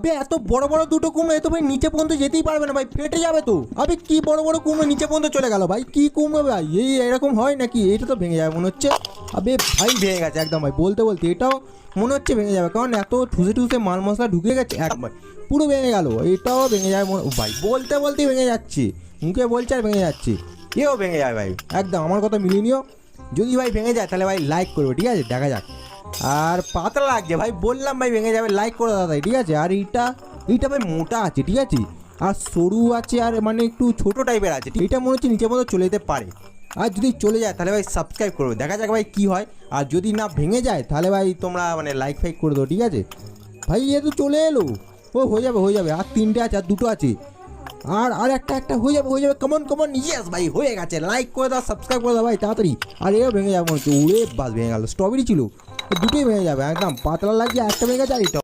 বে এত বড় বড় দুটো কুমড়ো এ তো ভাই নিচে পর্যন্ত যেতেই পারবে না ভাই, ফেটে যাবে তো। আবে কি বড় বড় কুমড়ো নিচে পর্যন্ত চলে গেল ভাই, কি কুমড়ো ভাই, এই এরকম হয় নাকি? এটা তো ভেঙে যাবে মনে হচ্ছে। আবে ভাই ভেঙে গেছে একদম ভাই, বলতে বলতে এটাও মনে হচ্ছে ভেঙে যাবে, কারণ এত ঠুসে ঠুসে মাল মশলা ঢুকে গেছে একবার, পুরো ভেঙে গেল। এটাও ভেঙে যাবে ভাই, বলতে বলতেই ভেঙে যাচ্ছে, মুখে বলছে আর ভেঙে যাচ্ছে। এও ভেঙে যাবে ভাই একদম, আমার কথা মিলিয়ে নিও। যদি ভাই ভেঙে যায় তাহলে ভাই লাইক করবে, ঠিক আছে, দেখা যাক। আর পাতলা লাগছে ভাই, বললাম ভাই ভেঙে যাবে, লাইক করে দাদা, ঠিক আছে। আর এইটা ভাই মোটা আছে, ঠিক আছে, আর সরু আছে, আর মানে একটু ছোট টাইপের আছে, এটা মনে হচ্ছে নিচের মতো চলে যেতে পারে। আর যদি চলে যায় তাহলে ভাই সাবস্ক্রাইব করবে, দেখা যাক ভাই কী হয়। আর যদি না ভেঙে যায় তাহলে ভাই তোমরা মানে লাইক ফাইক করে দাও, ঠিক আছে। ভাই এ তো চলে এলো, ও হয়ে যাবে। আর তিনটে আছে, আর দুটো আছে, আর একটা হয়ে যাবে কমন ইয়েস ভাই হয়ে গেছে। লাইক করে দাও, সাবস্ক্রাইব করে দাও ভাই তাড়াতাড়ি। আর এও ভেঙে যাবে মনে হচ্ছে, উড়ে বাস ভেঙে গেল, স্ট্রবেরি ছিল, দুটোই ভেঙে যাবে একদম, পাতলা লাগছে, একটা ভেঙে যায়, এটা